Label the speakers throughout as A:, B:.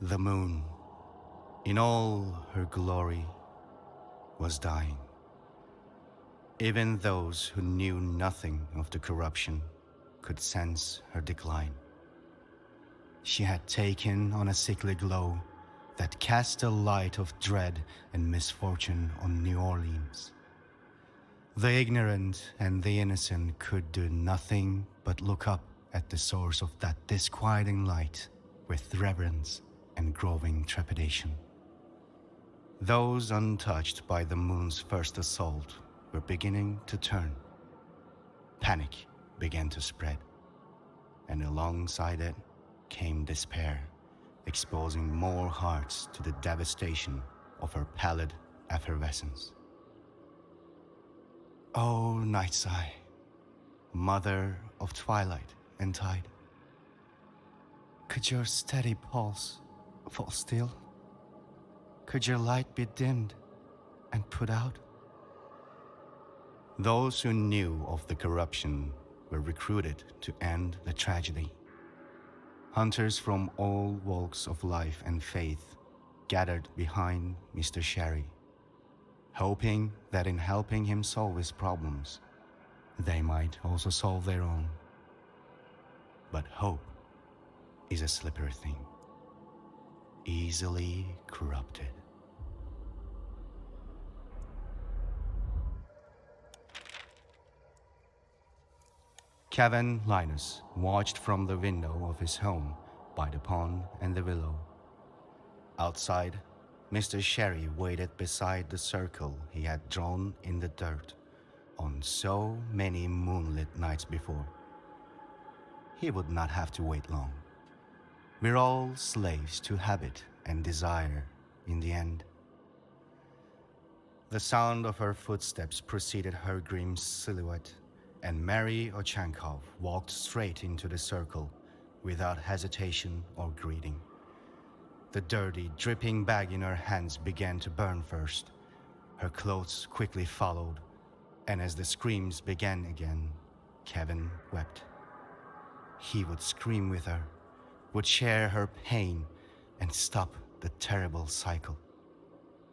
A: The moon, in all her glory, was dying. Even those who knew nothing of the corruption could sense her decline. She had taken on a sickly glow that cast a light of dread and misfortune on New Orleans. The ignorant and the innocent could do nothing but look up at the source of that disquieting light with reverence and growing trepidation. Those untouched by the moon's first assault were beginning to turn. Panic began to spread, and alongside it came despair, exposing more hearts to the devastation of her pallid effervescence. O Night's Eye, mother of twilight and tide, could your steady pulse fall still? Could your light be dimmed and put out? Those who knew of the corruption were recruited to end the tragedy. Hunters from all walks of life and faith gathered behind Mr. Sherry, hoping that in helping him solve his problems, they might also solve their own. But hope is a slippery thing, easily corrupted. Kevin Linus watched from the window of his home by the pond and the willow. Outside, Mr. Sherry waited beside the circle he had drawn in the dirt on so many moonlit nights before. He would not have to wait long. We're all slaves to habit and desire in the end. The sound of her footsteps preceded her grim silhouette, and Mary Ochankov walked straight into the circle without hesitation or greeting. The dirty, dripping bag in her hands began to burn first. Her clothes quickly followed, and as the screams began again, Kevin wept. He would scream with her, would share her pain, and stop the terrible cycle.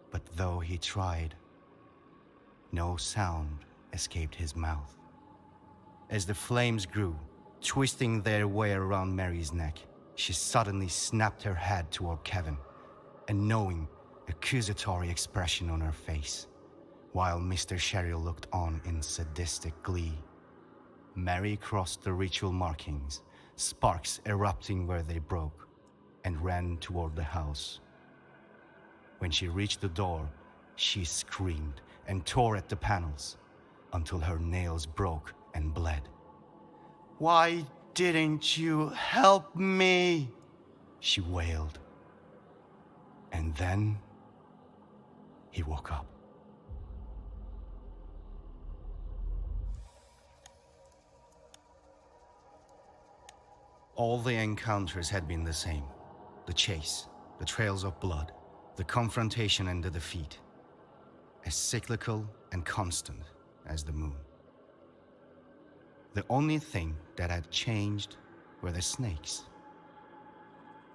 A: But though he tried, no sound escaped his mouth. As the flames grew, twisting their way around Mary's neck, she suddenly snapped her head toward Kevin, a knowing, accusatory expression on her face, while Mr. Sherry looked on in sadistic glee. Mary crossed the ritual markings, sparks erupting where they broke, and ran toward the house. When she reached the door, she screamed and tore at the panels until her nails broke and bled. "Why didn't you help me?" she wailed. And then he woke up. All the encounters had been the same. The chase, the trails of blood, the confrontation and the defeat. As cyclical and constant as the moon. The only thing that had changed were the snakes.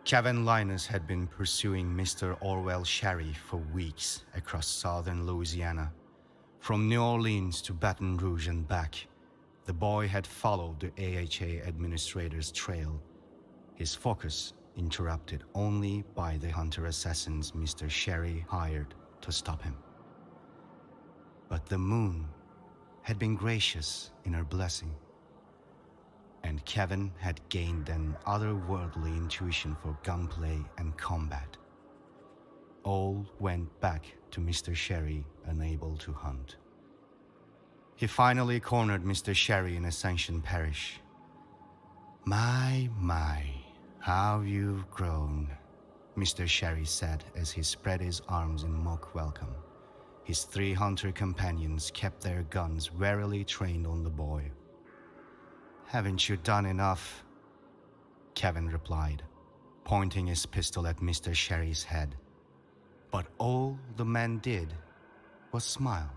A: Kevin Linus had been pursuing Mr. Orwell Sherry for weeks across southern Louisiana. From New Orleans to Baton Rouge and back, the boy had followed the AHA administrator's trail, his focus interrupted only by the hunter assassins Mr. Sherry hired to stop him. But the moon had been gracious in her blessing, and Kevin had gained an otherworldly intuition for gunplay and combat. All went back to Mr. Sherry, unable to hunt. He finally cornered Mr. Sherry in Ascension Parish. My, how you've grown," Mr. Sherry said as he spread his arms in mock welcome. His 3 hunter companions kept their guns warily trained on the boy. "Haven't you done enough?" Kevin replied, pointing his pistol at Mr. Sherry's head. But all the man did was smile.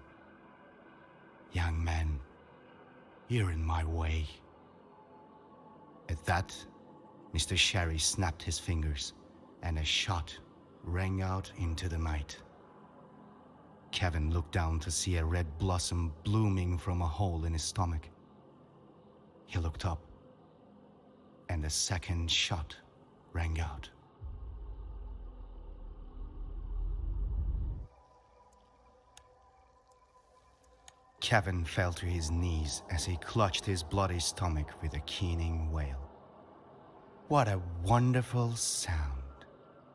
A: "Young man, you're in my way." At that, Mr. Sherry snapped his fingers, and a shot rang out into the night. Kevin looked down to see a red blossom blooming from a hole in his stomach. He looked up, and the second shot rang out. Kevin fell to his knees as he clutched his bloody stomach with a keening wail. "What a wonderful sound,"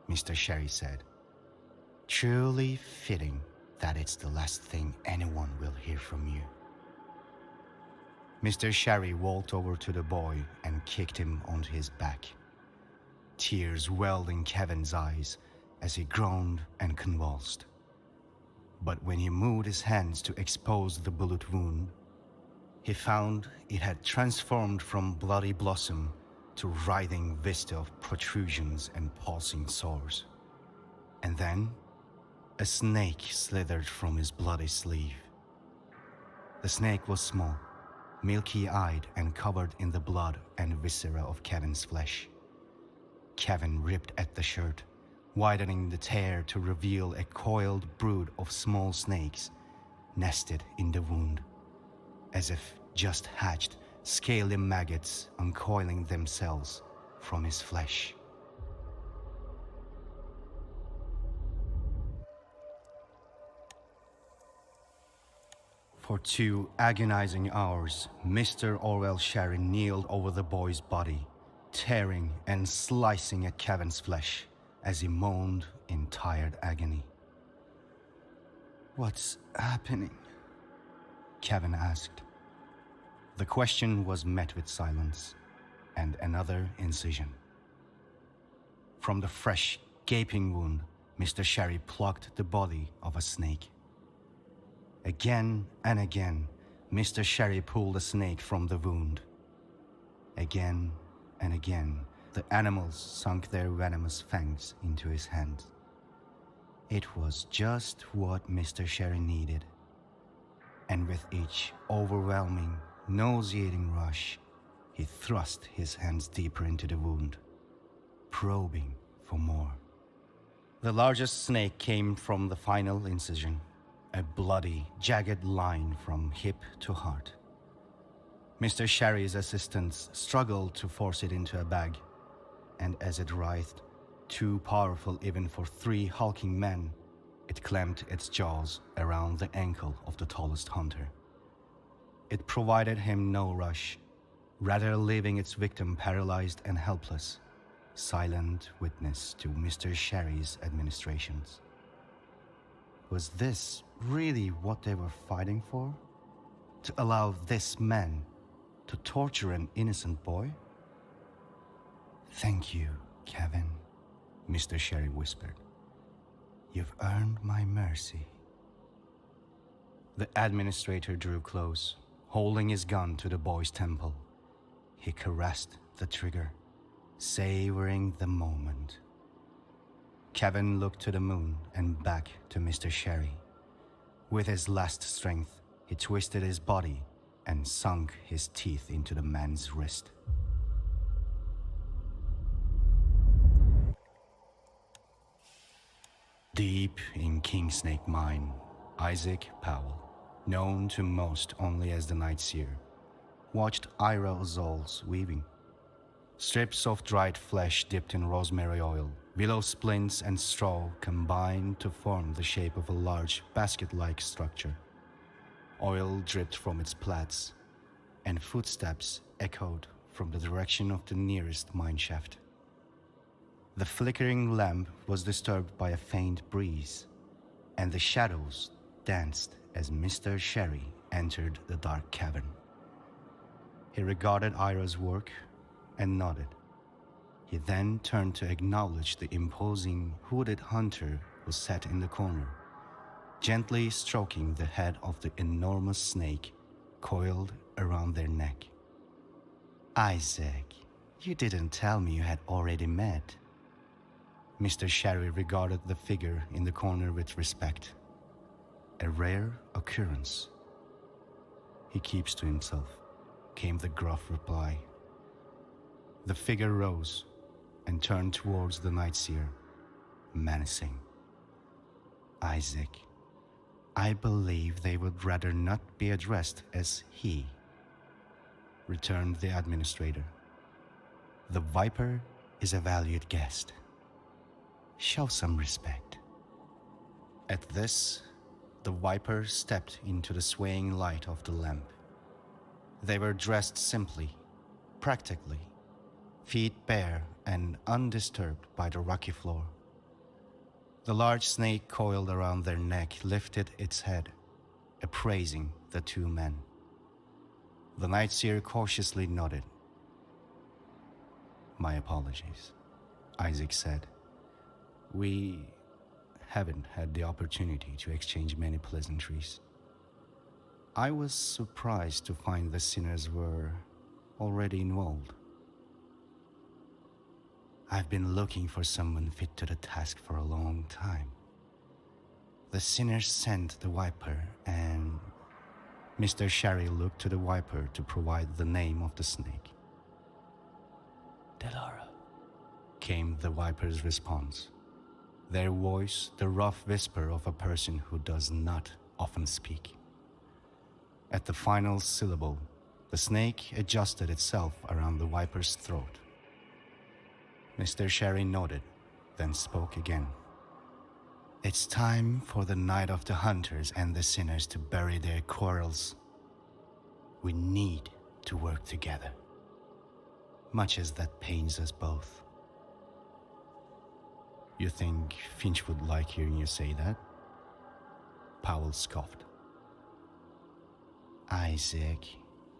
A: Mr. Sherry said. "Truly fitting that it's the last thing anyone will hear from you." Mr. Sherry walked over to the boy and kicked him onto his back. Tears welled in Kevin's eyes as he groaned and convulsed. But when he moved his hands to expose the bullet wound, he found it had transformed from bloody blossom to writhing vista of protrusions and pulsing sores. And then, a snake slithered from his bloody sleeve. The snake was small, milky-eyed and covered in the blood and viscera of Kevin's flesh. Kevin ripped at the shirt, widening the tear to reveal a coiled brood of small snakes nested in the wound, as if just hatched scaly maggots uncoiling themselves from his flesh. For 2 agonizing hours, Mr. Orwell Sherry kneeled over the boy's body, tearing and slicing at Kevin's flesh as he moaned in tired agony. "What's happening?" Kevin asked. The question was met with silence and another incision. From the fresh, gaping wound, Mr. Sherry plucked the body of a snake. Again and again, Mr. Sherry pulled the snake from the wound. Again and again, the animals sunk their venomous fangs into his hands. It was just what Mr. Sherry needed. And with each overwhelming, nauseating rush, he thrust his hands deeper into the wound, probing for more. The largest snake came from the final incision, a bloody, jagged line from hip to heart. Mr. Sherry's assistants struggled to force it into a bag, and as it writhed, too powerful even for 3 hulking men, it clamped its jaws around the ankle of the tallest hunter. It provided him no rush, rather leaving its victim paralyzed and helpless, silent witness to Mr. Sherry's administrations. Was this really what they were fighting for? To allow this man to torture an innocent boy? "Thank you, Kevin," Mr. Sherry whispered. "You've earned my mercy." The administrator drew close, holding his gun to the boy's temple. He caressed the trigger, savoring the moment. Kevin looked to the moon and back to Mr. Sherry. With his last strength, he twisted his body and sunk his teeth into the man's wrist. Deep in Kingsnake Mine, Isaac Powell, known to most only as the Night Seer, watched Ira Ozol's weaving. Strips of dried flesh dipped in rosemary oil, willow splints and straw combined to form the shape of a large basket-like structure. Oil dripped from its plaits, and footsteps echoed from the direction of the nearest mine shaft. The flickering lamp was disturbed by a faint breeze, and the shadows danced as Mr. Sherry entered the dark cavern. He regarded Ira's work and nodded. He then turned to acknowledge the imposing hooded hunter who sat in the corner, gently stroking the head of the enormous snake coiled around their neck. "Isaac, you didn't tell me you had already met." Mr. Sherry regarded the figure in the corner with respect. "A rare occurrence." "He keeps to himself," came the gruff reply. The figure rose and turned towards the Night Seer, menacing. Isaac, I believe they would rather not be addressed as he, returned the administrator. The Viper is a valued guest. Show some respect. At this, the Viper stepped into the swaying light of the lamp. They were dressed simply, practically, feet bare and undisturbed by the rocky floor. The large snake coiled around their neck lifted its head, appraising the two men. The Night Seer cautiously nodded. My apologies, Isaac said. We haven't had the opportunity to exchange many pleasantries. I was surprised to find the sinners were already involved. I've been looking for someone fit to the task for a long time. The sinners sent the Viper, and Mr. Sherry looked to the Viper to provide the name of the snake. Delara, came the Viper's response, their voice the rough whisper of a person who does not often speak. At the final syllable, the snake adjusted itself around the Viper's throat. Mr. Sherry nodded, then spoke again. It's time for the night of the hunters and the sinners to bury their quarrels. We need to work together, much as that pains us both. You think Finch would like hearing you say that? Powell scoffed. Isaac,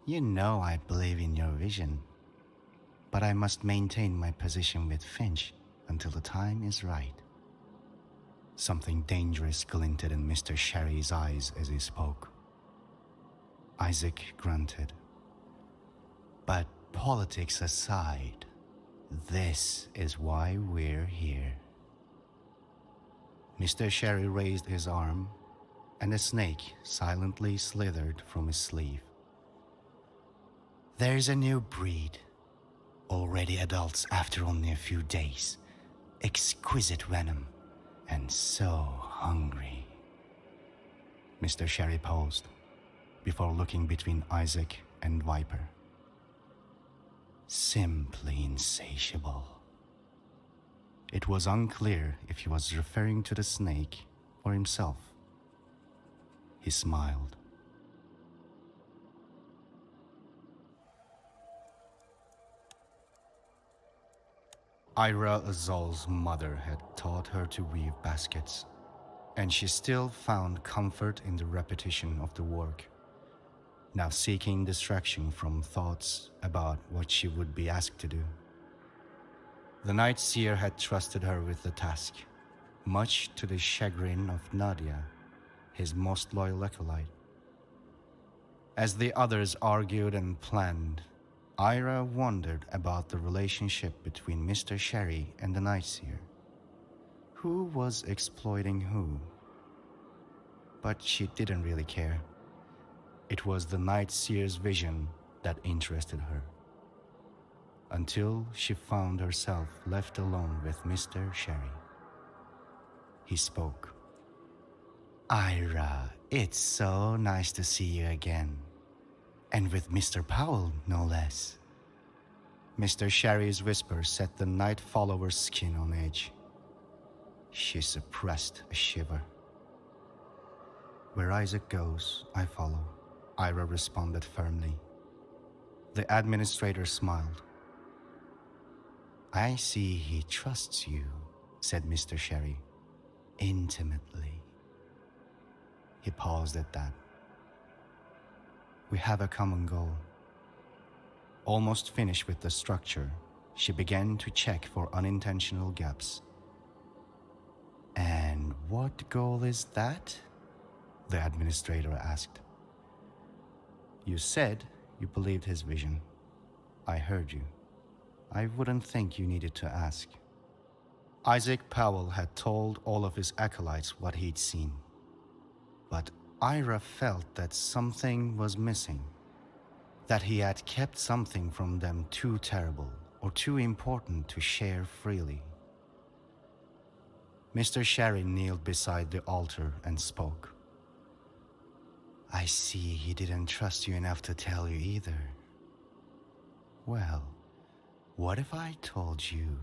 A: you know I believe in your vision, but I must maintain my position with Finch until the time is right. Something dangerous glinted in Mr. Sherry's eyes as he spoke. Isaac grunted. But politics aside, this is why we're here. Mr. Sherry raised his arm, and a snake silently slithered from his sleeve. There's a new breed, already adults after only a few days, exquisite venom, and so hungry. Mr. Sherry paused, before looking between Isaac and Viper. Simply insatiable. It was unclear if he was referring to the snake or himself. He smiled. Ira Azal's mother had taught her to weave baskets, and she still found comfort in the repetition of the work, now seeking distraction from thoughts about what she would be asked to do. The Night Seer had trusted her with the task, much to the chagrin of Nadia, his most loyal acolyte. As the others argued and planned, Ira wondered about the relationship between Mr. Sherry and the Night Seer. Who was exploiting who? But she didn't really care. It was the Night Seer's vision that interested her. Until she found herself left alone with Mr. Sherry. He spoke. Ira, it's so nice to see you again. And with Mr. Powell, no less. Mr. Sherry's whisper set the night follower's skin on edge. She suppressed a shiver. Where Isaac goes, I follow, Ira responded firmly. The administrator smiled. I see he trusts you, said Mr. Sherry, intimately. He paused at that. We have a common goal. Almost finished with the structure, she began to check for unintentional gaps. And what goal is that? The administrator asked. You said you believed his vision. I heard you. I wouldn't think you needed to ask. Isaac Powell had told all of his acolytes what he'd seen. But Ira felt that something was missing, that he had kept something from them too terrible or too important to share freely. Mr. Sherry kneeled beside the altar and spoke. I see he didn't trust you enough to tell you either. Well, what if I told you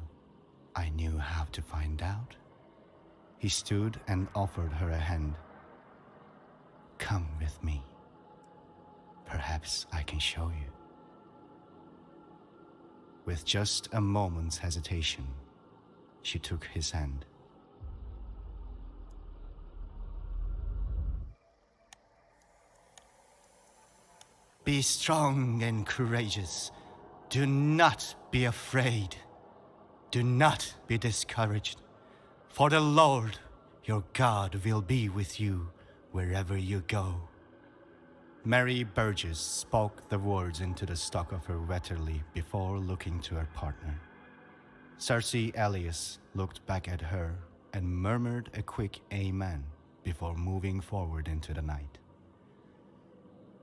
A: I knew how to find out? He stood and offered her a hand. Come with me. Perhaps I can show you. With just a moment's hesitation, she took his hand. Be strong and courageous. Do not be afraid. Do not be discouraged. For the Lord, your God, will be with you wherever you go. Mary Burgess spoke the words into the stock of her Wetterly before looking to her partner. Cersei Elias looked back at her and murmured a quick amen before moving forward into the night.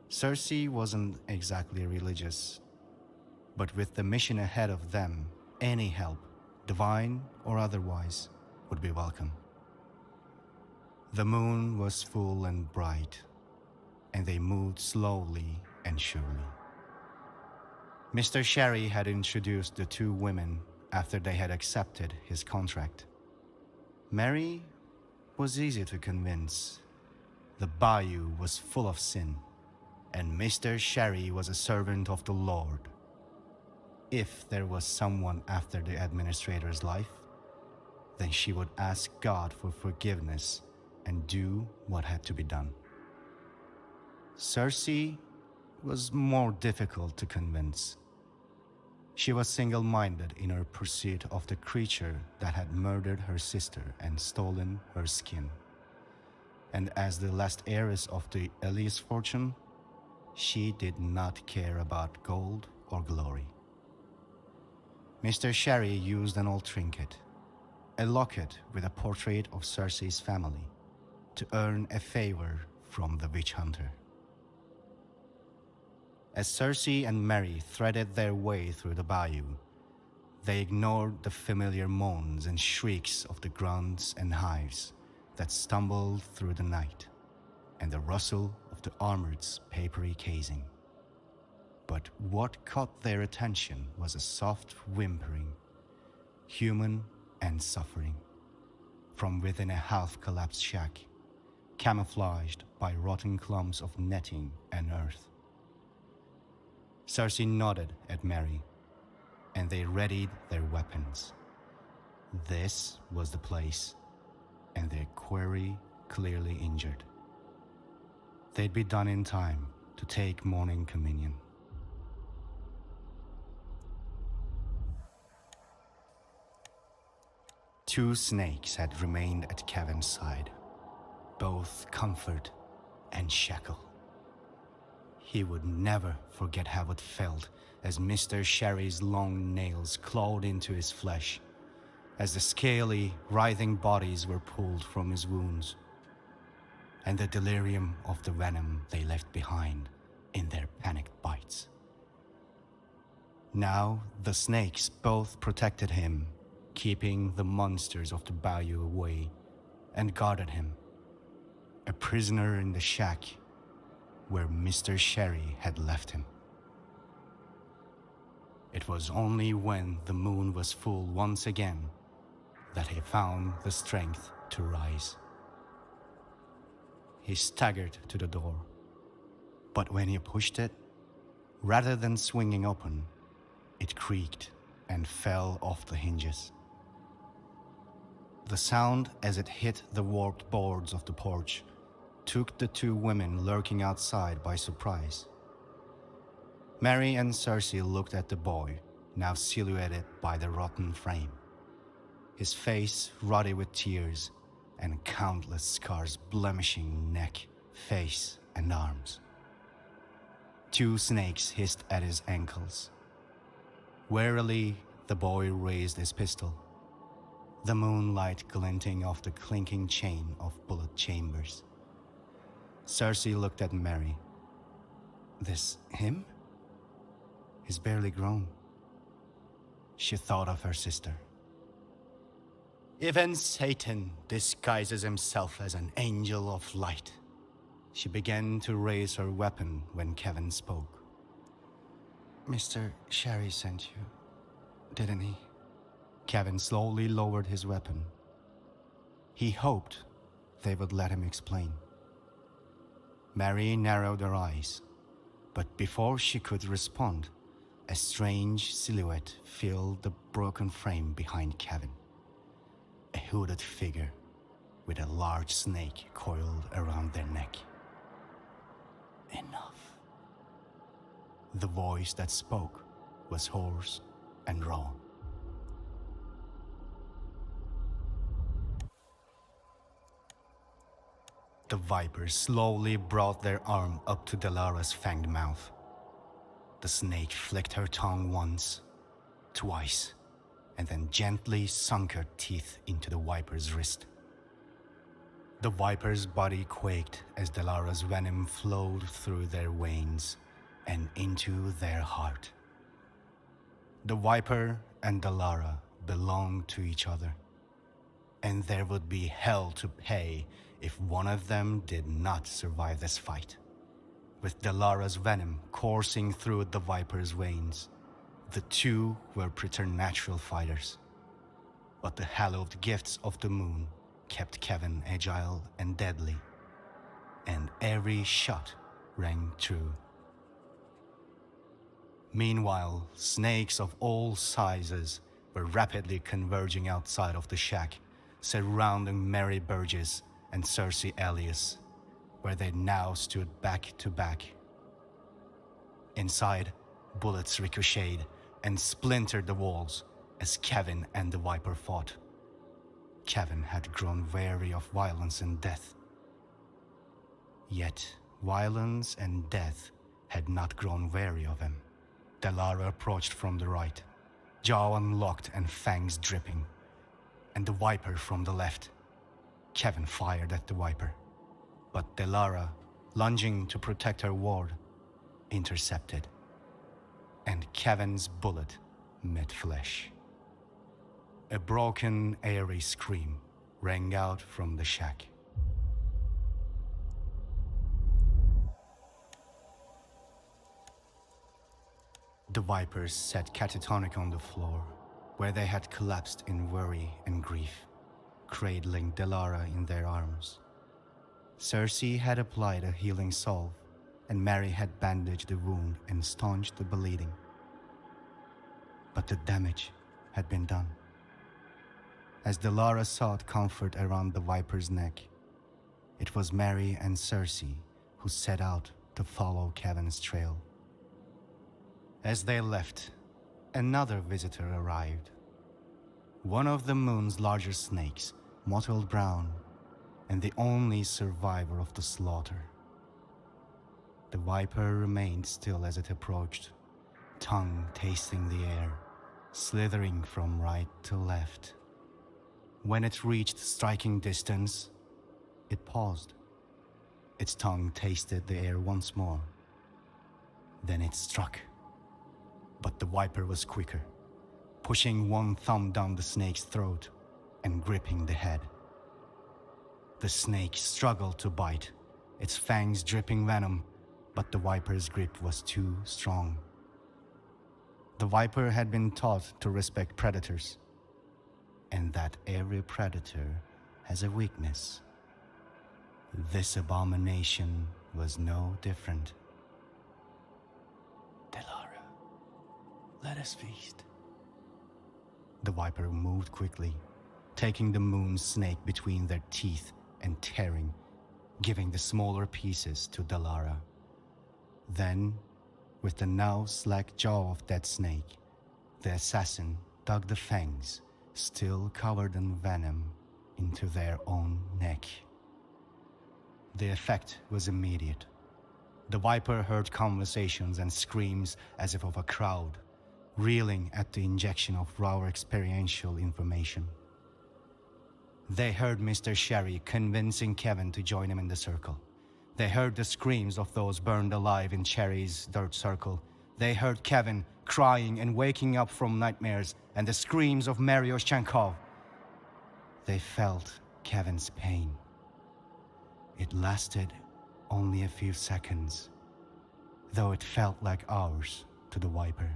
A: Cersei wasn't exactly religious, but with the mission ahead of them, any help, divine or otherwise, would be welcome. The moon was full and bright, and they moved slowly and surely. Mr. Sherry had introduced the two women after they had accepted his contract. Mary was easy to convince. The bayou was full of sin, and Mr. Sherry was a servant of the Lord. If there was someone after the administrator's life, then she would ask God for forgiveness and do what had to be done. Cersei was more difficult to convince. She was single-minded in her pursuit of the creature that had murdered her sister and stolen her skin. And as the last heiress of the Elias fortune, she did not care about gold or glory. Mr. Sherry used an old trinket, a locket with a portrait of Cersei's family, to earn a favor from the witch hunter. As Cersei and Mary threaded their way through the bayou, they ignored the familiar moans and shrieks of the grunts and hives that stumbled through the night, and the rustle of the armored's papery casing. But what caught their attention was a soft whimpering, human and suffering, from within a half-collapsed shack, camouflaged by rotten clumps of netting and earth. Cersei nodded at Mary, and they readied their weapons. This was the place, and their quarry clearly injured. They'd be done in time to take morning communion. Two snakes had remained at Kevin's side, both comfort and shackle. He would never forget how it felt as Mr. Sherry's long nails clawed into his flesh, as the scaly, writhing bodies were pulled from his wounds, and the delirium of the venom they left behind in their panicked bites. Now the snakes both protected him, keeping the monsters of the bayou away, and guarded him, a prisoner in the shack where Mr. Sherry had left him. It was only when the moon was full once again that he found the strength to rise. He staggered to the door, but when he pushed it, rather than swinging open, it creaked and fell off the hinges. The sound as it hit the warped boards of the porch took the two women lurking outside by surprise. Mary and Cersei looked at the boy, now silhouetted by the rotten frame, his face ruddy with tears and countless scars blemishing neck, face, and arms. Two snakes hissed at his ankles. Warily, the boy raised his pistol, the moonlight glinting off the clinking chain of bullet chambers. Cersei looked at Mary. This him? He's barely grown. She thought of her sister. Even Satan disguises himself as an angel of light. She began to raise her weapon when Kevin spoke. Mr. Sherry sent you, didn't he? Kevin slowly lowered his weapon. He hoped they would let him explain. Mary narrowed her eyes, but before she could respond, a strange silhouette filled the broken frame behind Kevin. A hooded figure with a large snake coiled around their neck. Enough. The voice that spoke was hoarse and raw. The vipers slowly brought their arm up to Delara's fanged mouth. The snake flicked her tongue once, twice, and then gently sunk her teeth into the viper's wrist. The viper's body quaked as Delara's venom flowed through their veins and into their heart. The viper and Delara belonged to each other, and there would be hell to pay if one of them did not survive this fight. With Delara's venom coursing through the viper's veins, the two were preternatural fighters. But the hallowed gifts of the moon kept Kevin agile and deadly, and every shot rang true. Meanwhile, snakes of all sizes were rapidly converging outside of the shack, surrounding Mary Burgess and Cersei Elias, where they now stood back to back. Inside, bullets ricocheted and splintered the walls as Kevin and the viper fought. Kevin had grown wary of violence and death. Yet, violence and death had not grown wary of him. Delara approached from the right, jaw unlocked and fangs dripping, and the viper from the left. Kevin fired at the viper, but Delara, lunging to protect her ward, intercepted, and Kevin's bullet met flesh. A broken, airy scream rang out from the shack. The vipers sat catatonic on the floor, where they had collapsed in worry and grief, cradling Delara in their arms. Cersei had applied a healing salve, and Mary had bandaged the wound and staunched the bleeding. But the damage had been done. As Delara sought comfort around the viper's neck, it was Mary and Cersei who set out to follow Kevin's trail. As they left, another visitor arrived. One of the moon's larger snakes, mottled brown, and the only survivor of the slaughter. The viper remained still as it approached, tongue tasting the air, slithering from right to left. When it reached striking distance, it paused. Its tongue tasted the air once more. Then it struck. But the viper was quicker, pushing one thumb down the snake's throat and gripping the head. The snake struggled to bite, its fangs dripping venom, but the viper's grip was too strong. The viper had been taught to respect predators, and that every predator has a weakness. This abomination was no different. Delara, let us feast. The viper moved quickly, taking the moon snake between their teeth and tearing, giving the smaller pieces to Delara. Then, with the now slack jaw of that snake, the assassin dug the fangs, still covered in venom, into their own neck. The effect was immediate. The viper heard conversations and screams as if of a crowd, reeling at the injection of raw experiential information. They heard Mr. Sherry convincing Kevin to join him in the circle. They heard the screams of those burned alive in Cherry's dirt circle. They heard Kevin crying and waking up from nightmares, and the screams of Mary Oshchankov. They felt Kevin's pain. It lasted only a few seconds, though it felt like hours to the Viper.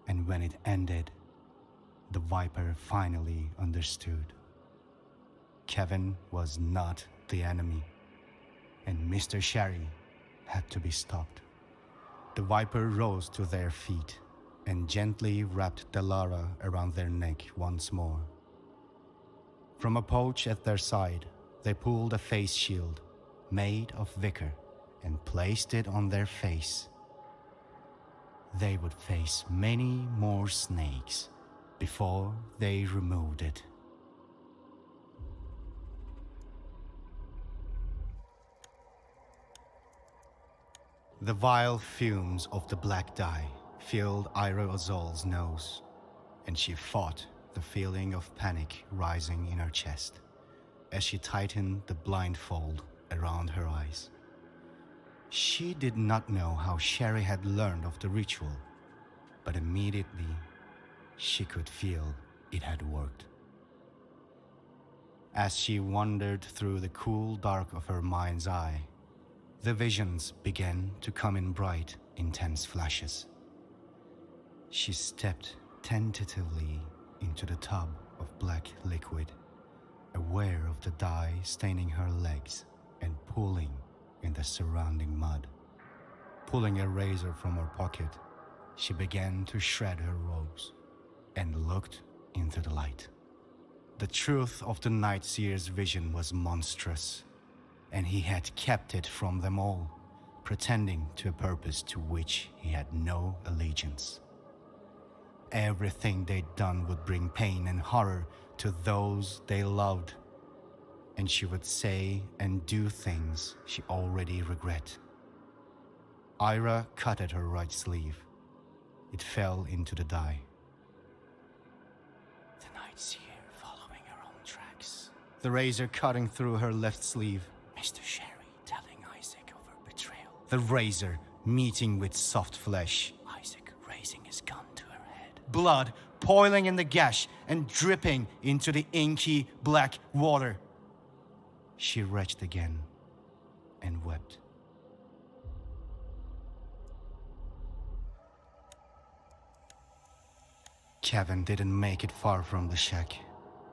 A: And when it ended, the Viper finally understood. Kevin was not the enemy, and Mr. Sherry had to be stopped. The Viper rose to their feet and gently wrapped Delara around their neck once more. From a pouch at their side, they pulled a face shield made of wicker and placed it on their face. They would face many more snakes before they removed it. The vile fumes of the black dye filled Ira Ozol's nose, and she fought the feeling of panic rising in her chest as she tightened the blindfold around her eyes. She did not know how Sherry had learned of the ritual, but immediately she could feel it had worked. As she wandered through the cool dark of her mind's eye, the visions began to come in bright, intense flashes. She stepped tentatively into the tub of black liquid, aware of the dye staining her legs and pooling in the surrounding mud. Pulling a razor from her pocket, she began to shred her robes and looked into the light. The truth of the Night Seer's vision was monstrous, and he had kept it from them all, pretending to a purpose to which he had no allegiance. Everything they'd done would bring pain and horror to those they loved, and she would say and do things she already regret. Ira cut at her right sleeve. It fell into the dye. The Night Seer following her own tracks. The razor cutting through her left sleeve. Mr. Sherry telling Isaac of her betrayal. The razor meeting with soft flesh. Isaac raising his gun to her head. Blood boiling in the gash and dripping into the inky black water. She retched again and wept. Kevin didn't make it far from the shack.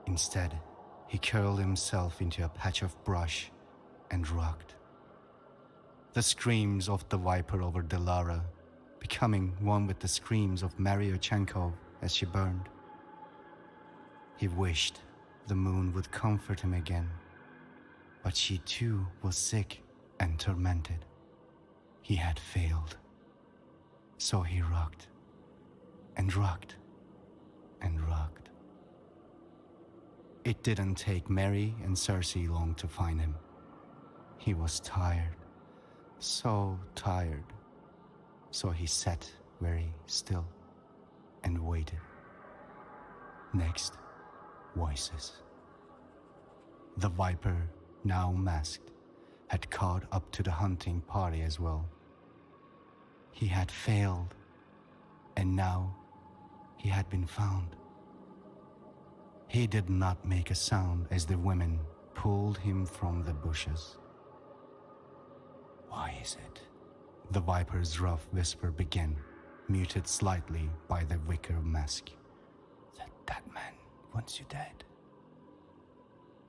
A: Instead, he curled himself into a patch of brush and rocked. The screams of the Viper over Delara, becoming one with the screams of Maria Chenkov as she burned. He wished the moon would comfort him again, but she too was sick and tormented. He had failed. So he rocked and rocked and rocked. It didn't take Mary and Cersei long to find him. He was tired, so tired. So he sat very still and waited. Next, voices. The Viper, now masked, had caught up to the hunting party as well. He had failed, and now he had been found. He did not make a sound as the women pulled him from the bushes. Why is it? The Viper's rough whisper began, muted slightly by the wicker mask. That man wants you dead.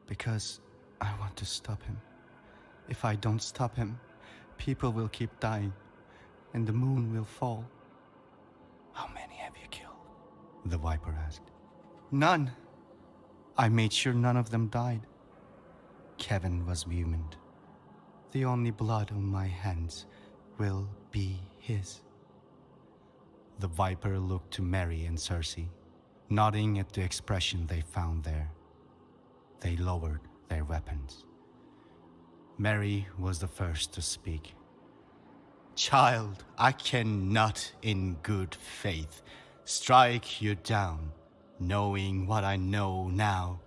A: Because I want to stop him. If I don't stop him, people will keep dying, and the moon will fall. How many have you killed? The Viper asked. None. I made sure none of them died. Kevin was vehement. The only blood on my hands will be his. The Viper looked to Mary and Cersei, nodding at the expression they found there. They lowered their weapons. Mary was the first to speak. Child, I cannot in good faith strike you down, knowing what I know now.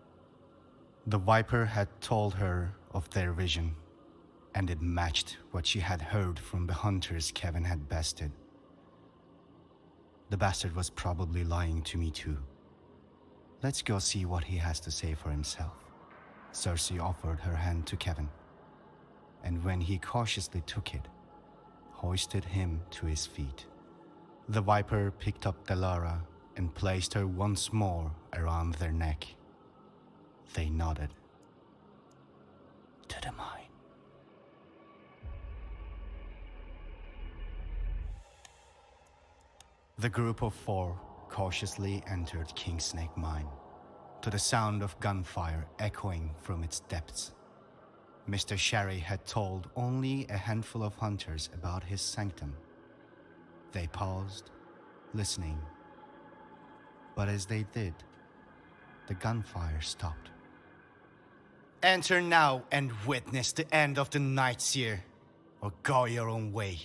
A: The Viper had told her of their vision, and it matched what she had heard from the hunters Kevin had bested. The bastard was probably lying to me too. Let's go see what he has to say for himself. Cersei offered her hand to Kevin, and when he cautiously took it, hoisted him to his feet. The Viper picked up Delara and placed her once more around their neck. They nodded. To the mine. The group of four cautiously entered Kingsnake Mine, to the sound of gunfire echoing from its depths. Mr. Sherry had told only a handful of hunters about his sanctum. They paused, listening. But as they did, the gunfire stopped. Enter now and witness the end of the Night Seer, or go your own way.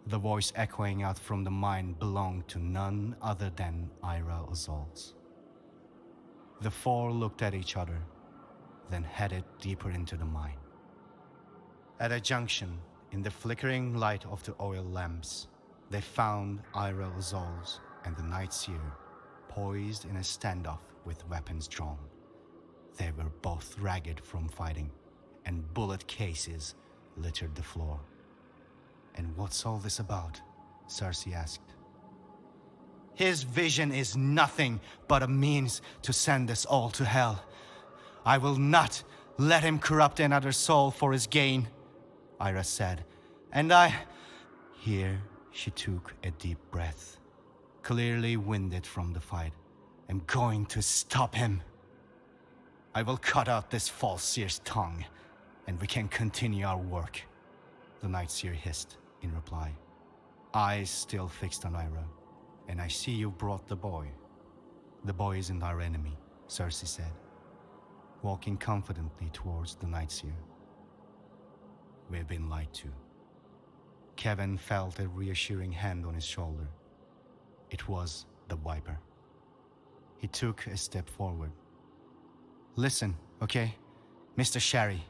A: The voice echoing out from the mine belonged to none other than Ira Ozolz. The four looked at each other, then headed deeper into the mine. At a junction, in the flickering light of the oil lamps, they found Ira Ozolz and the Night Seer poised in a standoff with weapons drawn. They were both ragged from fighting, and bullet cases littered the floor. And what's all this about? Cersei asked. His vision is nothing but a means to send us all to hell. I will not let him corrupt another soul for his gain, Ira said. And Here she took a deep breath, clearly winded from the fight. I'm going to stop him. I will cut out this false seer's tongue, and we can continue our work, the Night Seer hissed in reply, eyes still fixed on Ira. And I see you brought the boy. The boy isn't our enemy, Cersei said, walking confidently towards the Night Seer. We've been lied to. Kevin felt a reassuring hand on his shoulder. It was the Viper. He took a step forward. Listen, okay? Mr. Sherry,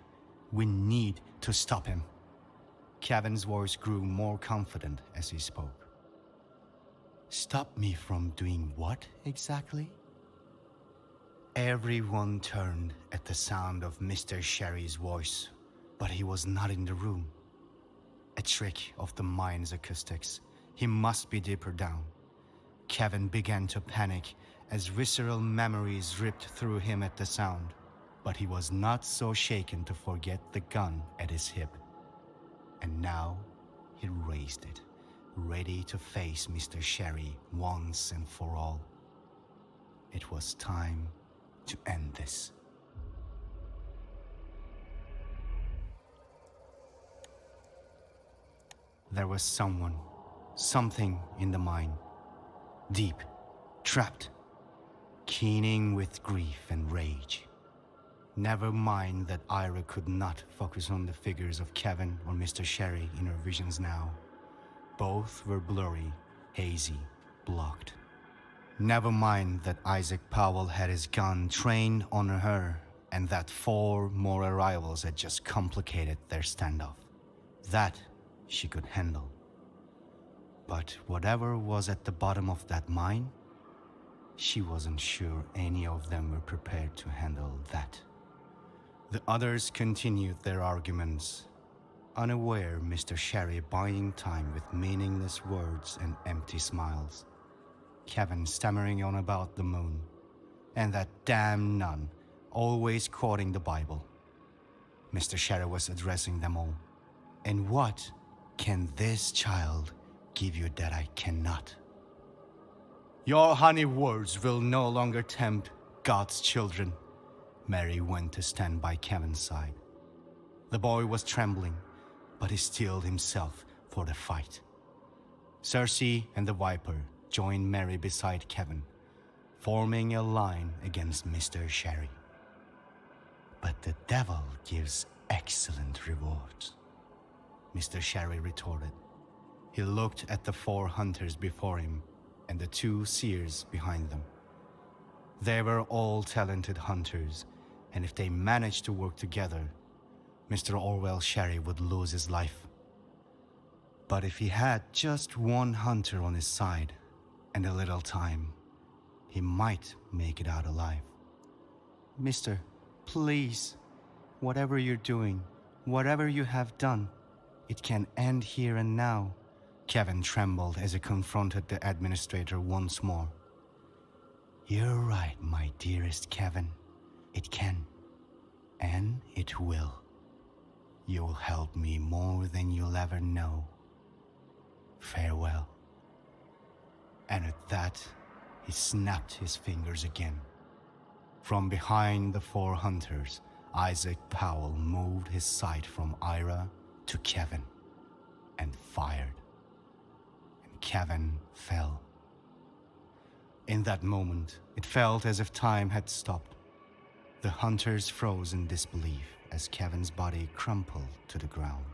A: we need to stop him. Kevin's voice grew more confident as he spoke. Stop me from doing what exactly? Everyone turned at the sound of Mr. Sherry's voice, but he was not in the room. A trick of the mine's acoustics. He must be deeper down. Kevin began to panic as visceral memories ripped through him at the sound, but he was not so shaken to forget the gun at his hip. And now he raised it, ready to face Mr. Sherry once and for all. It was time to end this. There was something in the mine, deep, trapped, keening with grief and rage. Never mind that Ira could not focus on the figures of Kevin or Mr. Sherry in her visions now. Both were blurry, hazy, blocked. Never mind that Isaac Powell had his gun trained on her and that 4 more arrivals had just complicated their standoff. That she could handle. But whatever was at the bottom of that mine, she wasn't sure any of them were prepared to handle that. The others continued their arguments, unaware Mr. Sherry buying time with meaningless words and empty smiles. Kevin stammering on about the moon, and that damn nun always quoting the Bible. Mr. Sherry was addressing them all. And what can this child give you that I cannot? Your honey words will no longer tempt God's children. Mary went to stand by Kevin's side. The boy was trembling, but he steeled himself for the fight. Cersei and the Viper joined Mary beside Kevin, forming a line against Mr. Sherry. But the devil gives excellent rewards, Mr. Sherry retorted. He looked at the 4 hunters before him and the 2 seers behind them. They were all talented hunters, and if they managed to work together, Mr. Orwell Sherry would lose his life. But if he had just 1 hunter on his side and a little time, he might make it out alive. Mister, please, whatever you're doing, whatever you have done, it can end here and now. Kevin trembled as he confronted the administrator once more. You're right, my dearest Kevin. It can, and it will. You'll help me more than you'll ever know. Farewell. And at that, he snapped his fingers again. From behind the four hunters, Isaac Powell moved his sight from Ira to Kevin and fired. And Kevin fell. In that moment, it felt as if time had stopped. The hunters froze in disbelief as Kevin's body crumpled to the ground.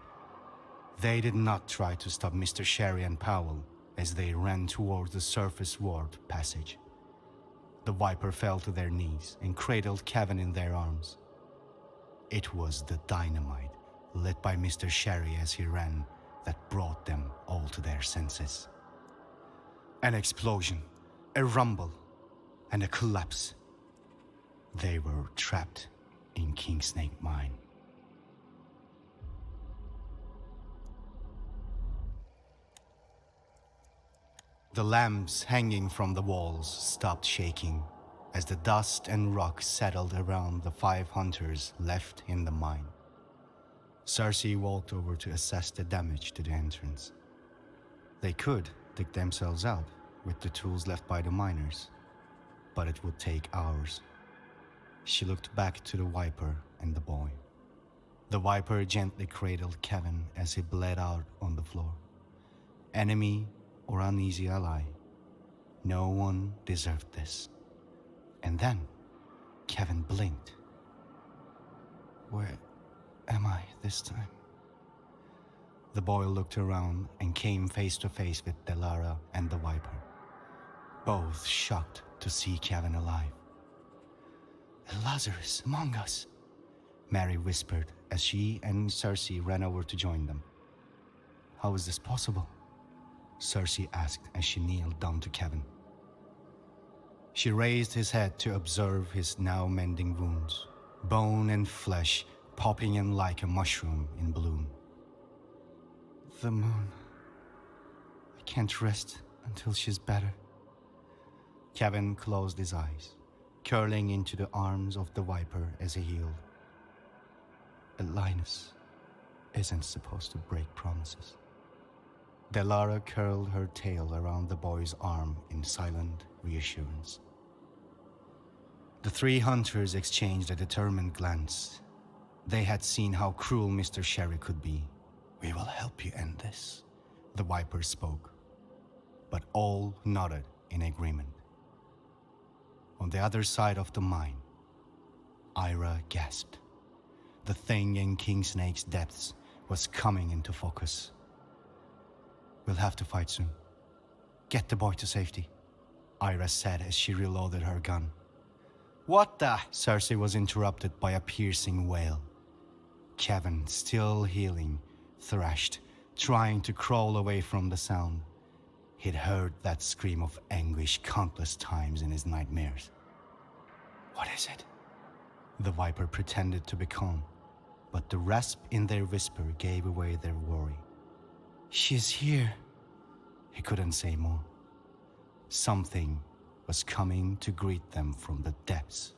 A: They did not try to stop Mr. Sherry and Powell as they ran towards the surface ward passage. The Viper fell to their knees and cradled Kevin in their arms. It was the dynamite lit by Mr. Sherry as he ran that brought them all to their senses. An explosion, a rumble, and a collapse. They were trapped in King Snake Mine. The lamps hanging from the walls stopped shaking as the dust and rock settled around the 5 hunters left in the mine. Cersei walked over to assess the damage to the entrance. They could dig themselves out with the tools left by the miners, but it would take hours. She looked back to the Viper and the boy. The Viper gently cradled Kevin as he bled out on the floor. Enemy or uneasy ally, no one deserved this. And then Kevin blinked. Where am I this time? The boy looked around and came face to face with Delara and the Viper, both shocked to see Kevin alive. Lazarus among us, Mary whispered as she and Cersei ran over to join them. How is this possible? Cersei asked as she kneeled down to Kevin. She raised his head to observe his now mending wounds, bone and flesh popping in like a mushroom in bloom. The moon. I can't rest until she's better. Kevin closed his eyes, curling into the arms of the Viper as he healed. Linus isn't supposed to break promises. Delara curled her tail around the boy's arm in silent reassurance. The 3 hunters exchanged a determined glance. They had seen how cruel Mr. Sherry could be. We will help you end this, the Viper spoke, but all nodded in agreement. On the other side of the mine, Ira gasped. The thing in King Snake's depths was coming into focus. We'll have to fight soon. Get the boy to safety, Ira said as she reloaded her gun. What the? Cersei was interrupted by a piercing wail. Kevin, still healing, thrashed, trying to crawl away from the sound. He'd heard that scream of anguish countless times in his nightmares. What is it? The Viper pretended to be calm, but the rasp in their whisper gave away their worry. She's here. He couldn't say more. Something was coming to greet them from the depths